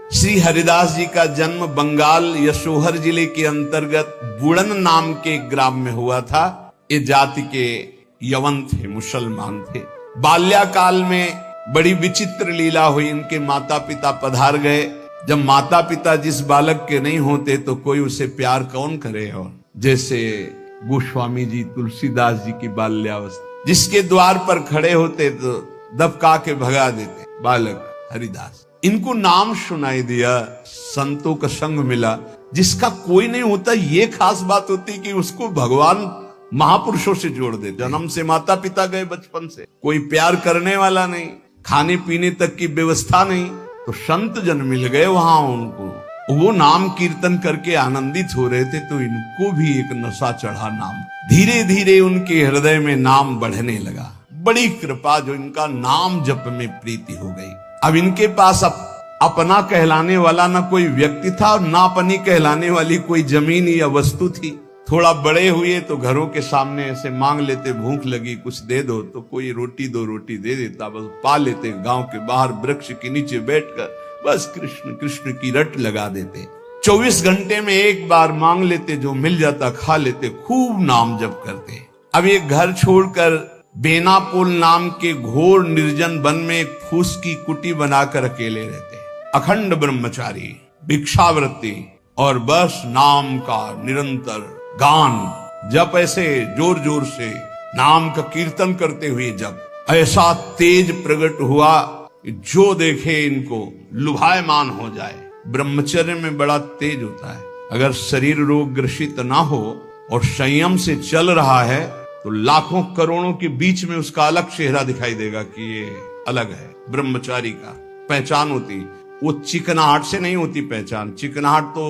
श्री हरिदास जी का जन्म बंगाल यशोहर जिले के अंतर्गत बुड़न नाम के ग्राम में हुआ था। ये जाति के यवन थे, मुसलमान थे। बाल्याकाल में बड़ी विचित्र लीला हुई। इनके माता पिता पधार गए। जब माता पिता जिस बालक के नहीं होते तो कोई उसे प्यार कौन करे। और जैसे गोस्वामी जी तुलसीदास जी की बाल्यावस्था, जिसके द्वार पर खड़े होते तो दबका के भगा देते। बालक हरिदास, इनको नाम सुनाई दिया, संतों का संग मिला। जिसका कोई नहीं होता ये खास बात होती कि उसको भगवान महापुरुषों से जोड़ दे। जन्म से माता पिता गए, बचपन से कोई प्यार करने वाला नहीं, खाने पीने तक की व्यवस्था नहीं, तो संत जन मिल गए वहां उनको। वो नाम कीर्तन करके आनंदित हो रहे थे तो इनको भी एक नशा चढ़ा नाम। धीरे धीरे उनके हृदय में नाम बढ़ने लगा। बड़ी कृपा, जो इनका नाम जप में प्रीति हो गई। अब इनके पास अपना कहलाने वाला ना कोई व्यक्ति था और ना अपनी कहलाने वाली कोई जमीन या वस्तु थी। थोड़ा बड़े हुए तो घरों के सामने ऐसे मांग लेते, भूख लगी कुछ दे दो, तो कोई रोटी दो रोटी दे देता। बस पा लेते, गांव के बाहर वृक्ष के नीचे बैठकर बस कृष्ण कृष्ण की रट लगा देते। 24 घंटे में एक बार मांग लेते, जो मिल जाता खा लेते, खूब नाम जप करते। अब ये घर छोड़कर बेनापोल नाम के घोर निर्जन वन में एक फूस की कुटी बनाकर अकेले रहते। अखंड ब्रह्मचारी, भिक्षावृत्ति और बस नाम का निरंतर गान। जब ऐसे जोर जोर से नाम का कीर्तन करते हुए जब ऐसा तेज प्रकट हुआ, जो देखे इनको लुभायमान हो जाए। ब्रह्मचर्य में बड़ा तेज होता है। अगर शरीर रोग ग्रसित ना हो और संयम से चल रहा है तो लाखों करोड़ों के बीच में उसका अलग चेहरा दिखाई देगा कि ये अलग है। ब्रह्मचारी का पहचान होती, वो चिकनाहट से नहीं होती पहचान। चिकनाहट तो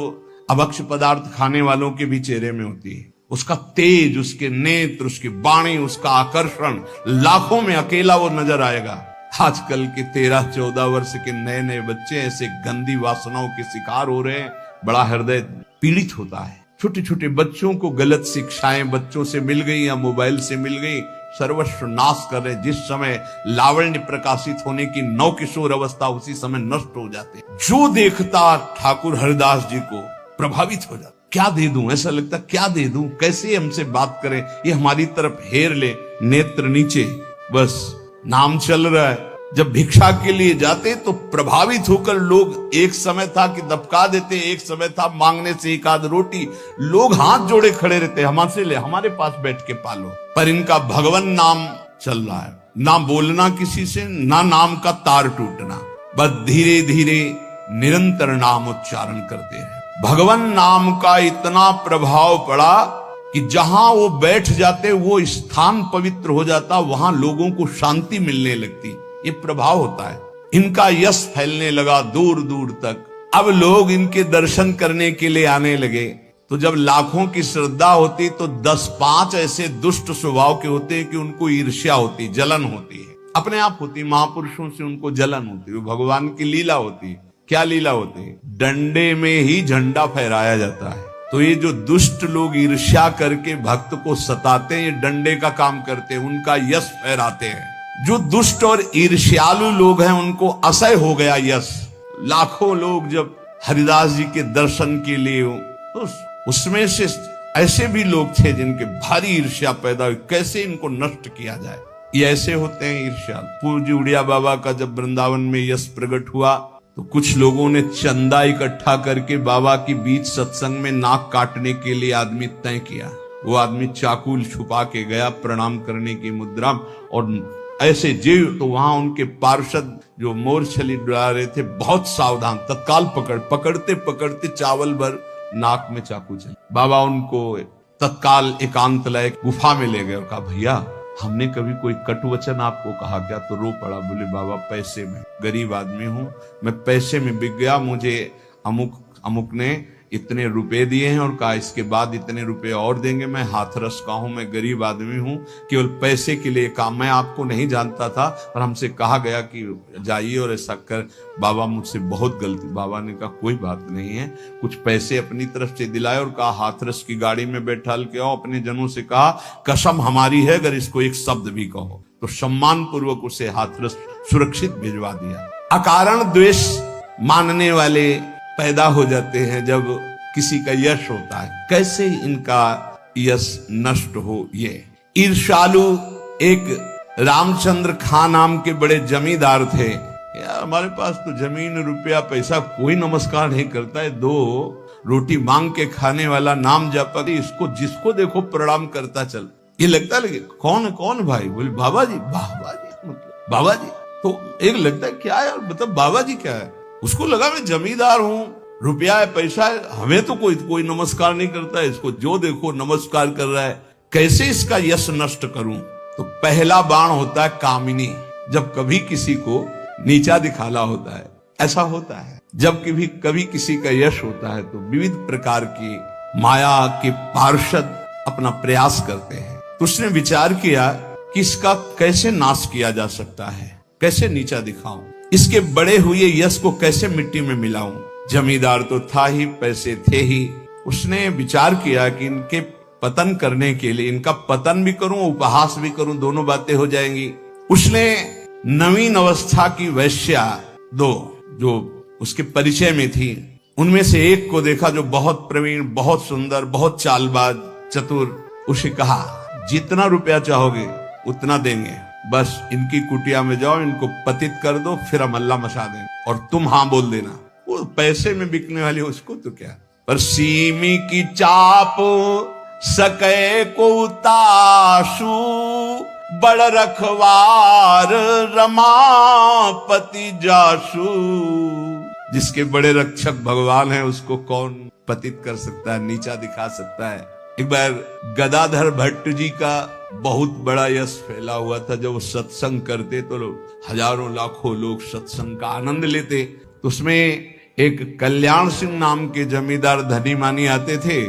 अभक्ष पदार्थ खाने वालों के भी चेहरे में होती है। उसका तेज, उसके नेत्र, उसकी वाणी, उसका आकर्षण, लाखों में अकेला वो नजर आएगा। आजकल के 13-14 वर्ष के नए नए बच्चे ऐसे गंदी वासनाओं के शिकार हो रहे हैं। बड़ा हृदय पीड़ित होता है। छोटे छोटे बच्चों को गलत शिक्षाएं बच्चों से मिल गई या मोबाइल से मिल गई, सर्वस्व नाश कर रहे। जिस समय लावण्य प्रकाशित होने की नव किशोर अवस्था, उसी समय नष्ट हो जाते। जो देखता ठाकुर हरिदास जी को प्रभावित हो जाता। क्या दे दूं, ऐसा लगता क्या दे दूं, कैसे हमसे बात करें, ये हमारी तरफ हेर ले, नेत्र नीचे, बस नाम चल रहा है। जब भिक्षा के लिए जाते तो प्रभावित होकर लोग, एक समय था कि दबका देते, एक समय था मांगने से एक आध रोटी, लोग हाथ जोड़े खड़े रहते, हमसे ले, हमारे पास बैठ के पालो। पर इनका भगवान नाम चल रहा है। ना बोलना किसी से, ना नाम का तार टूटना, बस धीरे धीरे निरंतर नाम उच्चारण करते हैं। भगवान नाम का इतना प्रभाव पड़ा कि जहां वो बैठ जाते वो स्थान पवित्र हो जाता, वहां लोगों को शांति मिलने लगती। ये प्रभाव होता है। इनका यश फैलने लगा दूर दूर तक। अब लोग इनके दर्शन करने के लिए आने लगे। तो जब लाखों की श्रद्धा होती तो 10-5 ऐसे दुष्ट स्वभाव के होते हैं कि उनको ईर्ष्या होती, जलन होती है, अपने आप होती। महापुरुषों से उनको जलन होती है। भगवान की लीला होती है। क्या लीला होती है? डंडे में ही झंडा फहराया जाता है। तो ये जो दुष्ट लोग ईर्ष्या करके भक्त को सताते हैं, ये डंडे का काम करते हैं, उनका यश फहराते हैं। जो दुष्ट और ईर्ष्यालु लोग हैं उनको असह्य हो गया यश। लाखों लोग जब हरिदास जी के दर्शन के लिए हो, तो उसमें से ऐसे भी लोग थे जिनके भारी ईर्ष्या पैदा हुई, कैसे इनको नष्ट किया जाए। ये ऐसे होते हैं ईर्ष्यालु। पूज्य उड़िया बाबा का जब वृंदावन में यश प्रकट हुआ तो कुछ लोगों ने चंदा इकट्ठा करके बाबा की बीच सत्संग में नाक काटने के लिए आदमी तय किया। वो आदमी चाकू छुपा के गया प्रणाम करने की मुद्रा, और ऐसे जीव तो वहां उनके पार्षद जो मोरछली डुला रहे थे बहुत सावधान, तत्काल पकड़ते पकड़ते चावल भर नाक में चाकू चले। बाबा उनको तत्काल एकांत लायक गुफा में ले गए और कहा, भैया हमने कभी कोई कटु वचन आपको कहा क्या? तो रो पड़ा। बोले, बाबा पैसे में, गरीब आदमी हूं मैं, पैसे में बिक गया। मुझे अमुक ने इतने रुपए दिए हैं और कहा इसके बाद इतने रुपए और देंगे। मैं हाथरस का हूं, मैं गरीब आदमी हूं, केवल पैसे के लिए काम। मैं आपको नहीं जानता था और हमसे कहा गया कि जाइए और ऐसा कर। बाबा मुझसे बहुत गलती। बाबा ने कहा कोई बात नहीं है, कुछ पैसे अपनी तरफ से दिलाए और कहा हाथरस की गाड़ी में बैठा के आओ। अपने जनों से कहा कसम हमारी है अगर इसको एक शब्द भी कहो, तो सम्मान पूर्वक उसे हाथरस सुरक्षित भिजवा दिया। अकारण द्वेष मानने वाले पैदा हो जाते हैं जब किसी का यश होता है। कैसे इनका यश नष्ट हो। ये ईर्ष्यालु एक रामचंद्र खां नाम के बड़े जमींदार थे। यार हमारे पास तो जमीन रुपया पैसा कोई नमस्कार नहीं करता है, दो रोटी मांग के खाने वाला नाम जपा, इसको जिसको देखो प्रणाम करता चल। ये लगता है कौन भाई? बोले बाबा जी। मतलब बाबा जी तो एक लगता है क्या यार, मतलब बाबा जी क्या है? उसको लगा मैं जमींदार हूँ, रुपया है पैसा है, हमें तो कोई नमस्कार नहीं करता है, इसको जो देखो नमस्कार कर रहा है, कैसे इसका यश नष्ट करूं। तो पहला बाण होता है कामिनी। जब कभी किसी को नीचा दिखाना होता है, ऐसा होता है जब कभी किसी का यश होता है तो विविध प्रकार की माया के पार्षद अपना प्रयास करते हैं। तो उसने विचार किया कि इसका कैसे नाश किया जा सकता है, कैसे नीचा दिखाऊं, इसके बड़े हुए यश को कैसे मिट्टी में मिलाऊं। जमींदार तो था ही, पैसे थे ही। उसने विचार किया कि इनके पतन करने के लिए इनका पतन भी करूं, उपहास भी करूं, दोनों बातें हो जाएंगी। उसने नवीन अवस्था की वैश्या दो जो उसके परिचय में थी, उनमें से एक को देखा जो बहुत प्रवीण, बहुत सुंदर, बहुत चालबाज, चतुर। उसे कहा जितना रुपया चाहोगे उतना देंगे, बस इनकी कुटिया में जाओ, इनको पतित कर दो, फिर हम अल्लाह मचा देंगे और तुम हाँ बोल देना। वो पैसे में बिकने वाली उसको तो क्या, पर सीमी की चाप सके को उताशु, बड़ रखवार रमापति जासु। जिसके बड़े रक्षक भगवान है उसको कौन पतित कर सकता है, नीचा दिखा सकता है। एक बार गदाधर भट्ट जी का बहुत बड़ा यश फैला हुआ था। जब वो सत्संग करते तो हजारों लाखों लोग सत्संग का आनंद लेते। तो उसमें एक कल्याण सिंह नाम के जमींदार धनी मानी आते थे।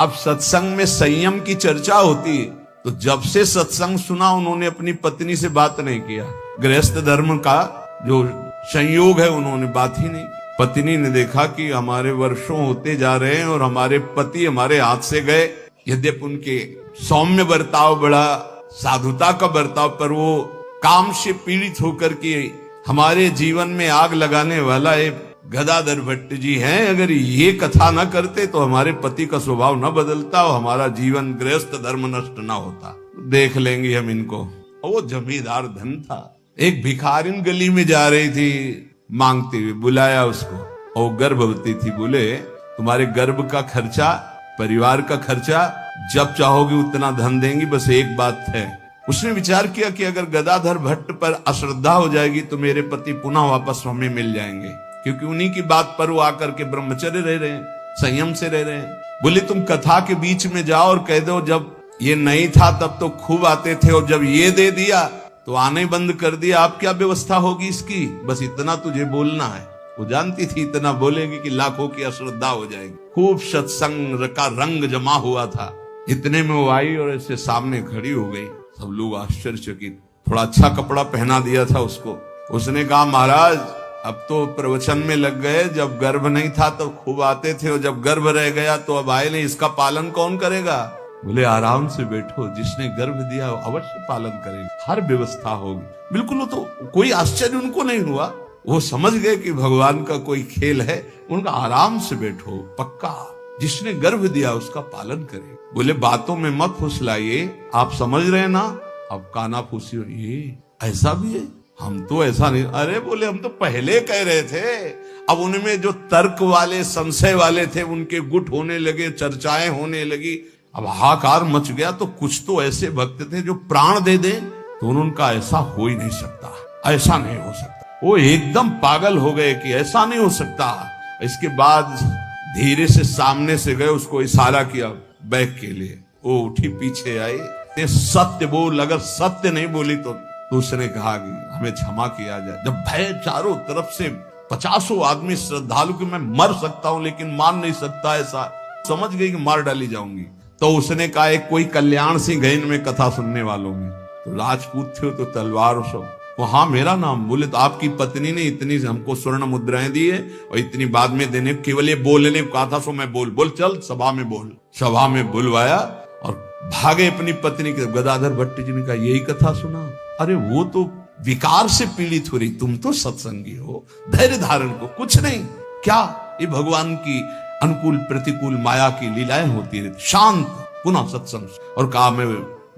अब सत्संग में संयम की चर्चा होती, तो जब से सत्संग सुना उन्होंने अपनी पत्नी से बात नहीं किया। गृहस्थ धर्म का जो संयोग है उन्होंने बात ही नहीं। पत्नी ने देखा कि हमारे वर्षों होते जा रहे हैं और हमारे पति हमारे हाथ से गए। यद्यपि उनके सौम्य बर्ताव, बड़ा साधुता का बर्ताव, पर वो काम से पीड़ित होकर के हमारे जीवन में आग लगाने वाला एक गदाधर भट्ट जी हैं। अगर ये कथा न करते तो हमारे पति का स्वभाव न बदलता और हमारा जीवन गृहस्थ धर्म नष्ट न होता। देख लेंगे हम इनको। वो जमींदार धन था। एक भिखारिन गली में जा रही थी मांगते हुए, बुलाया उसको और गर्भवती थी। बोले तुम्हारे गर्भ का खर्चा, परिवार का खर्चा जब चाहोगे उतना धन देंगी, बस एक बात है। उसने विचार किया कि अगर गदाधर भट्ट पर अश्रद्धा हो जाएगी तो मेरे पति पुनः वापस हमें मिल जाएंगे, क्योंकि उन्हीं की बात पर वो आकर के ब्रह्मचर्य रह रहे हैं, संयम से रह रहे हैं। बोले तुम कथा के बीच में जाओ और कह दो जब ये नहीं था तब तो खूब आते थे और जब ये दे दिया तो आने बंद कर दिया, आप क्या व्यवस्था होगी इसकी, बस इतना तुझे बोलना है। वो जानती थी इतना बोलेगी कि लाखों की अश्रद्धा हो जाएगी। खूब सत्संग का रंग जमा हुआ था। इतने में वो आई और ऐसे सामने खड़ी हो गई। सब लोग आश्चर्यचकित। थोड़ा अच्छा कपड़ा पहना दिया था उसको। उसने कहा महाराज अब तो प्रवचन में लग गए, जब गर्भ नहीं था तो खूब आते थे और जब गर्भ रह गया तो अब आए नहीं, इसका पालन कौन करेगा। बोले आराम से बैठो, जिसने गर्भ दिया अवश्य पालन करेगा, हर व्यवस्था होगी। बिल्कुल। वो तो कोई आश्चर्य उनको नहीं हुआ, वो समझ गए कि भगवान का कोई खेल है। उनका आराम से बैठो, पक्का जिसने गर्भ दिया उसका पालन करे। बोले बातों में मत फुसलाइए, आप समझ रहे ना। अब काना फूसी, ये ऐसा भी है, हम तो ऐसा नहीं। अरे बोले हम तो पहले कह रहे थे। अब उनमें जो तर्क वाले, संशय वाले थे उनके गुट होने लगे, चर्चाएं होने लगी। अब हाहाकार मच गया। तो कुछ तो ऐसे भक्त थे जो प्राण दे दें तो उनका ऐसा हो ही नहीं सकता, ऐसा नहीं हो सकता। वो एकदम पागल हो गए कि ऐसा नहीं हो सकता। इसके बाद धीरे से सामने से गए, उसको इशारा किया बैग के लिए। वो उठी, पीछे आई। सत्य बोल, अगर सत्य नहीं बोली तो उसने कहा कि हमें क्षमा किया जाए। जब भय चारों तरफ से 50 आदमी श्रद्धालु कि मैं मर सकता हूं लेकिन मार नहीं सकता, ऐसा समझ गई कि मार डाली जाऊंगी। तो उसने कहा एक कोई कल्याण सिंह है इनमें कथा सुनने वालों में। तो राजपूत थे तो तलवार सब। वो हाँ मेरा नाम। बोले तो आपकी पत्नी ने इतनी हमको स्वर्ण मुद्राएं दी है और इतनी बाद में देने, केवल ये बोलने को कहा था, सो मैं बोल चल सभा में बोल। सभा में बुलवाया और भागे अपनी पत्नी के। गदाधर भट्ट जी ने कहा यही कथा सुना। अरे वो तो विकार से पीड़ित हो रही, तुम तो सत्संगी हो, धैर्य धारण को कुछ नहीं। क्या ये भगवान की अनुकूल प्रतिकूल माया की लीलाएं होती रहती। शांत पुनः सत्संग। और कहा मैं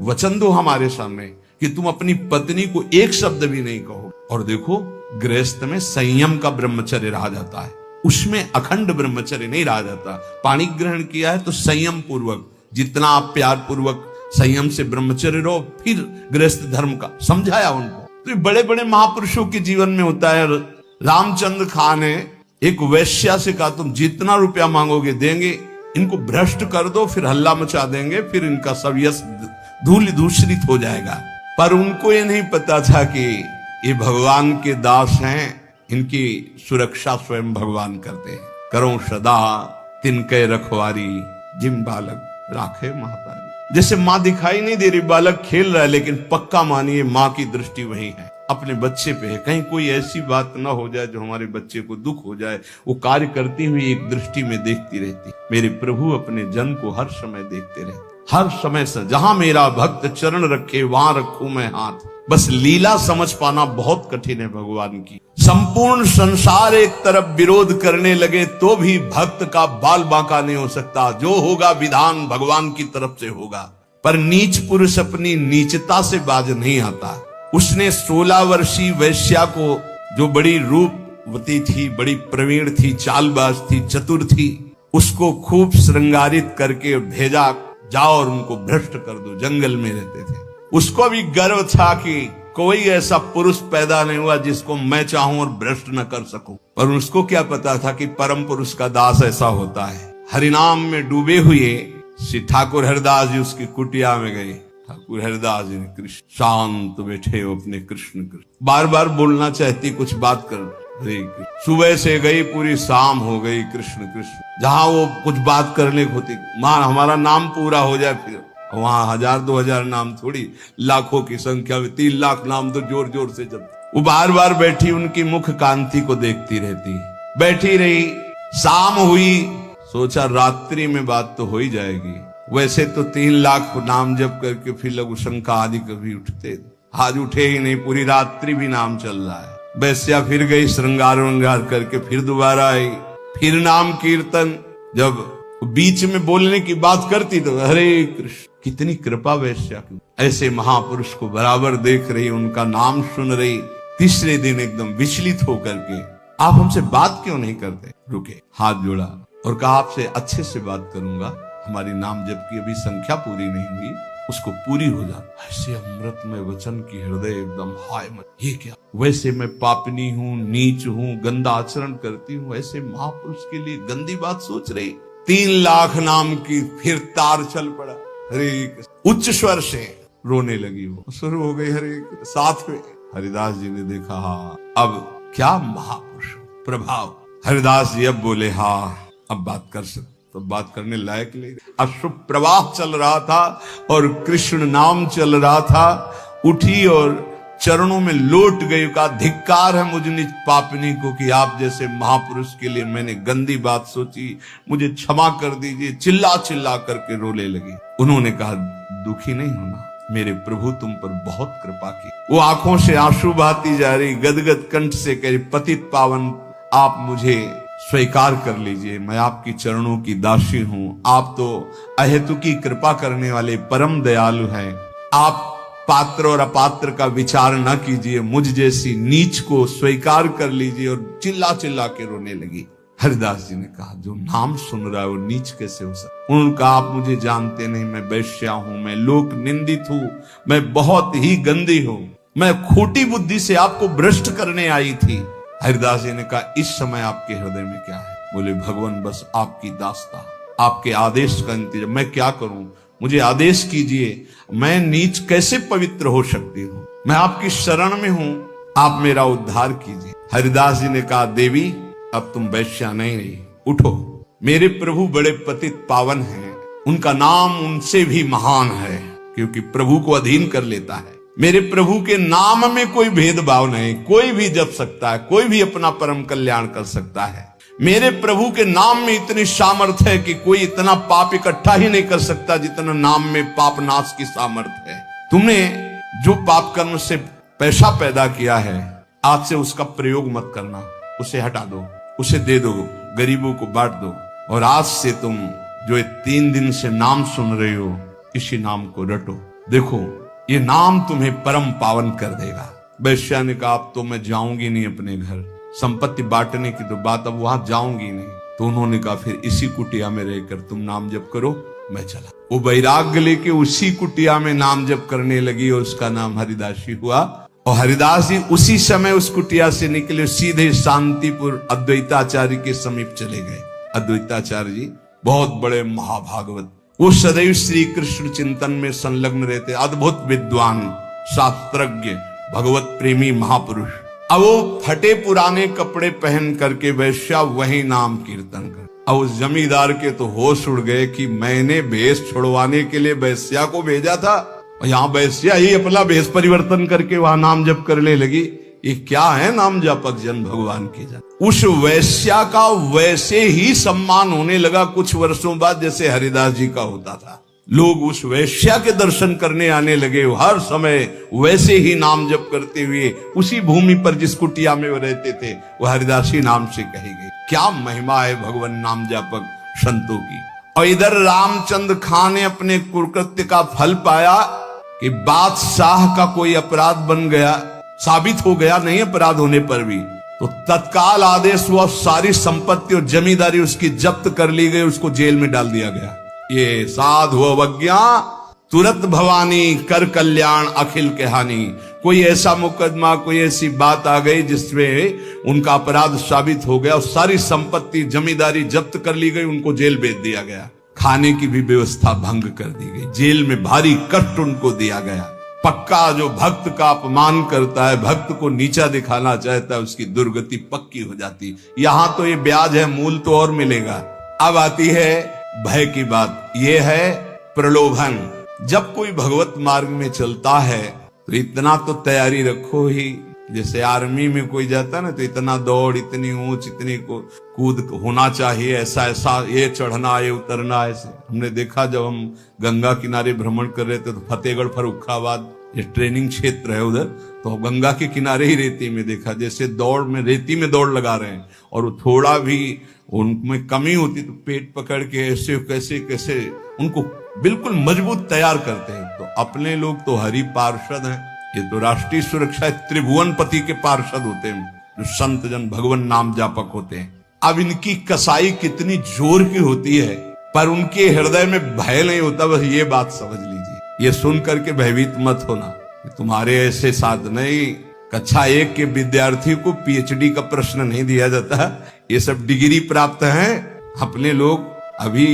वचन दो हमारे सामने कि तुम अपनी पत्नी को एक शब्द भी नहीं कहो। और देखो गृहस्थ में संयम का ब्रह्मचर्य रहा जाता है, उसमें अखंड ब्रह्मचर्य नहीं रहा जाता। पानी ग्रहण किया है तो संयम पूर्वक, जितना आप प्यार पूर्वक संयम से ब्रह्मचर्य रहो, फिर गृहस्थ धर्म का समझाया उनको। तो बड़े बड़े महापुरुषों के जीवन में होता है। रामचंद्र खां ने एक वैश्या से कहा तुम जितना रुपया मांगोगे देंगे, इनको भ्रष्ट कर दो, फिर हल्ला मचा देंगे, फिर इनका सब यश धूल दूषित हो जाएगा। पर उनको ये नहीं पता था कि ये भगवान के दास हैं, इनकी सुरक्षा स्वयं भगवान करते हैं। करो सदा तिनके रखवारी, जिम बालक राखे महतारी। जैसे माँ दिखाई नहीं दे रही, बालक खेल रहा है, लेकिन पक्का मानिए माँ की दृष्टि वही है, अपने बच्चे पे है। कहीं कोई ऐसी बात ना हो जाए जो हमारे बच्चे को दुख हो जाए। वो कार्य करती हुई एक दृष्टि में देखती रहती। मेरे प्रभु अपने जन को हर समय देखते रहते, हर समय से। जहां मेरा भक्त चरण रखे वहां रखूं मैं हाथ। बस लीला समझ पाना बहुत कठिन है भगवान की। संपूर्ण संसार एक तरफ विरोध करने लगे तो भी भक्त का बाल बांका नहीं हो सकता। जो होगा विधान भगवान की तरफ से होगा। पर नीच पुरुष अपनी नीचता से बाज नहीं आता। उसने 16 वर्षीय वैश्या को, जो बड़ी रूपवती थी, बड़ी प्रवीण थी, चालबाज थी, चतुर थी, उसको खूब श्रृंगारित करके भेजा, जाओ और उनको भ्रष्ट कर दो। जंगल में रहते थे। उसको भी गर्व था कि कोई ऐसा पुरुष पैदा नहीं हुआ जिसको मैं चाहूं और भ्रष्ट न कर सकूं। पर उसको क्या पता था कि परम पुरुष का दास ऐसा होता है। हरिनाम में डूबे हुए श्री ठाकुर हरिदास जी उसकी कुटिया में गए। ठाकुर हरिदास जी ने कृष्ण शांत बैठे हो अपने कृष्ण कृष्ण, बार बार बोलना चाहती कुछ बात कर, हरे कृष्ण। सुबह से गई पूरी शाम हो गई कृष्ण कृष्ण। जहां वो कुछ बात करने को होती, मां हमारा नाम पूरा हो जाए, फिर वहां 1000-2000 नाम थोड़ी, लाखों की संख्या में 3 लाख नाम तो जोर जोर से जब। वो बार बार बैठी उनकी मुख कांति को देखती रहती, बैठी रही। शाम हुई, सोचा रात्रि में बात तो हो ही जाएगी। वैसे तो 3 लाख नाम जप करके फिर लघु शंका आदि कभी उठते, आज उठे ही नहीं। पूरी रात्रि भी नाम चल रहा है। वैश्या फिर गई, श्रृंगार वंगार करके फिर दोबारा आई, फिर नाम कीर्तन। जब बीच में बोलने की बात करती तो हरे कृष्ण। कितनी कृपा वैश्या की, ऐसे महापुरुष को बराबर देख रही, उनका नाम सुन रही। तीसरे दिन एकदम विचलित होकर के, आप हमसे बात क्यों नहीं करते? रुके, हाथ जोड़ा और कहा आपसे अच्छे से बात करूंगा। हमारी नाम जप की अभी संख्या पूरी नहीं हुई, उसको पूरी हो जाए। ऐसे अमृतमय वचन की हृदय एकदम हाय मत, ये क्या? वैसे मैं पापनी हूँ, नीच हूँ, गंदा आचरण करती हूँ, ऐसे महापुरुष के लिए गंदी बात सोच रही। 3 लाख नाम की फिर तार चल पड़ा। हरे उच्च स्वर से रोने लगी, वो शुरू हो गई हरे। साथ में हरिदास जी ने देखा, हाँ अब क्या महापुरुष प्रभाव। हरिदास जी अब बोले, हाँ अब बात कर सकते। तो बात करने लायक नहीं। अश्रुभ प्रवाह चल रहा था और कृष्ण नाम चल रहा था। उठी और चरणों में लौट गई, का धिक्कार है मुझ निज पापनी को कि आप जैसे महापुरुष के लिए मैंने गंदी बात सोची, मुझे क्षमा कर दीजिए। चिल्ला चिल्ला करके रोने लगी। उन्होंने कहा दुखी नहीं होना, मेरे प्रभु तुम पर बहुत कृपा की। वो आंखों से आंसू बहाती जा रही, गदगद कंठ से कह रही, पतित पावन आप मुझे स्वीकार कर लीजिए, मैं आपकी चरणों की दासी हूं। आप तो अहेतुकी कृपा करने वाले परम दयालु हैं। आप पात्र और अपात्र का विचार न कीजिए, मुझ जैसी नीच को स्वीकार कर लीजिए। और चिल्ला चिल्ला के रोने लगी। हरिदास जी ने कहा जो नाम सुन रहा है वो नीच कैसे हो सकता? उन्होंने कहा आप मुझे जानते नहीं, मैं वैश्या हूं, मैं लोक निंदित हूं, मैं बहुत ही गंदी हूं, मैं खोटी बुद्धि से आपको भ्रष्ट करने आई थी। हरिदास जी ने कहा इस समय आपके हृदय में क्या है? बोले भगवान बस आपकी दास्ता, आपके आदेश का इंतजार। मैं क्या करूं, मुझे आदेश कीजिए। मैं नीच कैसे पवित्र हो सकती हूँ? मैं आपकी शरण में हूँ, आप मेरा उद्धार कीजिए। हरिदास जी ने कहा देवी अब तुम वैश्या नहीं रही, उठो। मेरे प्रभु बड़े पतित पावन हैं, उनका नाम उनसे भी महान है, क्योंकि प्रभु को अधीन कर लेता है। मेरे प्रभु के नाम में कोई भेदभाव नहीं, कोई भी जप सकता है, कोई भी अपना परम कल्याण कर सकता है। मेरे प्रभु के नाम में इतनी सामर्थ्य है कि कोई इतना पाप इकट्ठा ही नहीं कर सकता जितना नाम में पाप नाश की सामर्थ्य है। तुमने जो पाप कर्म से पैसा पैदा किया है, आज से उसका प्रयोग मत करना, उसे हटा दो, उसे दे दो, गरीबों को बांट दो। और आज से तुम जो ये 3 दिन से नाम सुन रहे हो, इसी नाम को रटो। देखो ये नाम तुम्हें परम पावन कर देगा। वैश्या ने कहा अब तो मैं जाऊंगी नहीं अपने घर, संपत्ति बांटने की तो बात, अब वहां जाऊंगी नहीं। तो उन्होंने कहा फिर इसी कुटिया में रहकर तुम नाम जप करो, मैं चला। वो वैराग्य लेके उसी कुटिया में नाम जप करने लगी और उसका नाम हरिदासी हुआ। और हरिदास जी उसी समय उस कुटिया से निकले, सीधे शांतिपुर अद्वैताचार्य के समीप चले गए। अद्वैताचार्य जी बहुत बड़े महाभागवत, वो सदैव श्री कृष्ण चिंतन में संलग्न रहते, अद्भुत विद्वान, शास्त्रज्ञ, भगवत प्रेमी महापुरुष। अब वो फटे पुराने कपड़े पहन करके वैश्या वही नाम कीर्तन कर। अब उस जमींदार के तो होश उड़ गए कि मैंने भेष छुड़वाने के लिए वैश्या को भेजा था, और यहाँ वैश्या ही अपना भेष परिवर्तन करके वहां नाम जप करने लगी। ये क्या है नाम जपक जन भगवान के जन। उस वैश्या का वैसे ही सम्मान होने लगा कुछ वर्षों बाद जैसे हरिदास जी का होता था। लोग उस वैश्या के दर्शन करने आने लगे, हर समय वैसे ही नाम जप करते हुए उसी भूमि पर जिस कुटिया में वो रहते थे वो हरिदासी नाम से कही गई। क्या महिमा है भगवान नाम जापक संतों की। और इधर रामचंद्र खान ने अपने कुकृत्य का फल पाया कि बादशाह का कोई अपराध बन गया, साबित हो गया नहीं अपराध होने पर भी, तो तत्काल आदेश हुआ, सारी संपत्ति और जमींदारी उसकी जब्त कर ली गई, उसको जेल में डाल दिया गया। ये साधु अवज्ञा तुरंत भवानी, कर कल्याण अखिल के हानि। कोई ऐसा मुकदमा, कोई ऐसी बात आ गई जिसमें उनका अपराध साबित हो गया और सारी संपत्ति जमींदारी जब्त कर ली गई, उनको जेल भेज दिया गया। खाने की भी व्यवस्था भंग कर दी गई, जेल में भारी कष्ट उनको दिया गया। पक्का जो भक्त का अपमान करता है, भक्त को नीचा दिखाना चाहता है, उसकी दुर्गति पक्की हो जाती। यहां तो ये ब्याज है, मूल तो और मिलेगा। अब आती है भय की बात, ये है प्रलोभन। जब कोई भगवत मार्ग में चलता है तो इतना तो तैयारी रखो ही, जैसे आर्मी में कोई जाता है ना तो इतना दौड़, इतनी ऊंच, इतनी को कूद होना चाहिए, ऐसा ऐसा, ये चढ़ना, ये उतरना। ऐसे हमने देखा जब हम गंगा किनारे भ्रमण कर रहे थे तो फतेहगढ़ फर्रुखाबाद ये ट्रेनिंग क्षेत्र है उधर, तो गंगा के किनारे ही रेती में देखा, जैसे दौड़ में रेती में दौड़ लगा रहे हैं और थोड़ा भी उनमें कमी होती तो पेट पकड़ के ऐसे कैसे कैसे उनको बिल्कुल मजबूत तैयार करते हैं। तो अपने लोग तो हरि पार्षद हैं, ये तो राष्ट्रीय सुरक्षा त्रिभुवनपति के पार्षद होते हैं, जो संत जन भगवान नाम जापक होते हैं। अब इनकी कसाई कितनी जोर की होती है, पर उनके हृदय में भय नहीं होता, बस ये बात समझ लीजिए। ये सुन करके भयभीत मत होना, तुम्हारे ऐसे साथ नहीं। कक्षा 1 के विद्यार्थी को पीएचडी का प्रश्न नहीं दिया जाता, ये सब डिग्री प्राप्त हैं। अपने लोग अभी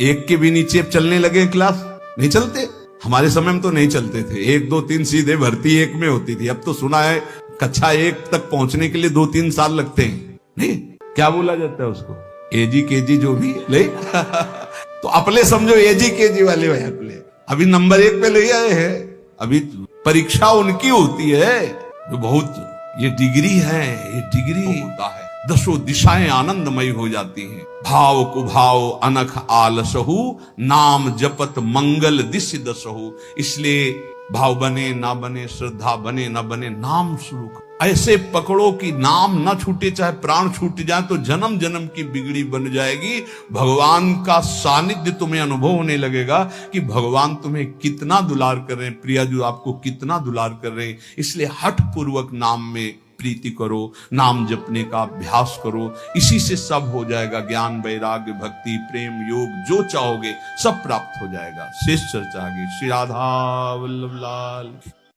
1 के भी नीचे चलने लगे, क्लास नहीं चलते। हमारे समय में तो नहीं चलते थे, 1 2 3 सीधे भर्ती 1 में होती थी। अब तो सुना है कक्षा 1 तक पहुंचने के लिए 2-3 साल लगते हैं। नहीं, क्या बोला जाता है उसको, एजी केजी जो भी ले तो अपने समझो एजी केजी वाले भाई अपने अभी नंबर 1 पे ले आए हैं। अभी परीक्षा उनकी होती है जो बहुत, ये डिग्री है, ये डिग्री होता है। 10 दिशाएं आनंदमयी हो जाती हैं। भाव कुभाव अनख आलसहु, नाम जपत मंगल दिश दसहु। इसलिए भाव बने ना बने, श्रद्धा बने ना बने, नाम शुरू करो। ऐसे पकड़ो कि नाम ना छूटे, चाहे प्राण छूट जाए तो जन्म जन्म की बिगड़ी बन जाएगी। भगवान का सानिध्य तुम्हें अनुभव होने लगेगा कि भगवान तुम्हें कितना दुलार कर रहे हैं, प्रियाजू आपको कितना दुलार कर रहे हैं। इसलिए हठ पूर्वक नाम में प्रीति करो, नाम जपने का अभ्यास करो, इसी से सब हो जाएगा। ज्ञान, वैराग्य, भक्ति, प्रेम, योग जो चाहोगे सब प्राप्त हो जाएगा। शेष चर्चा आगे। श्री राधा वल्लभ लाल।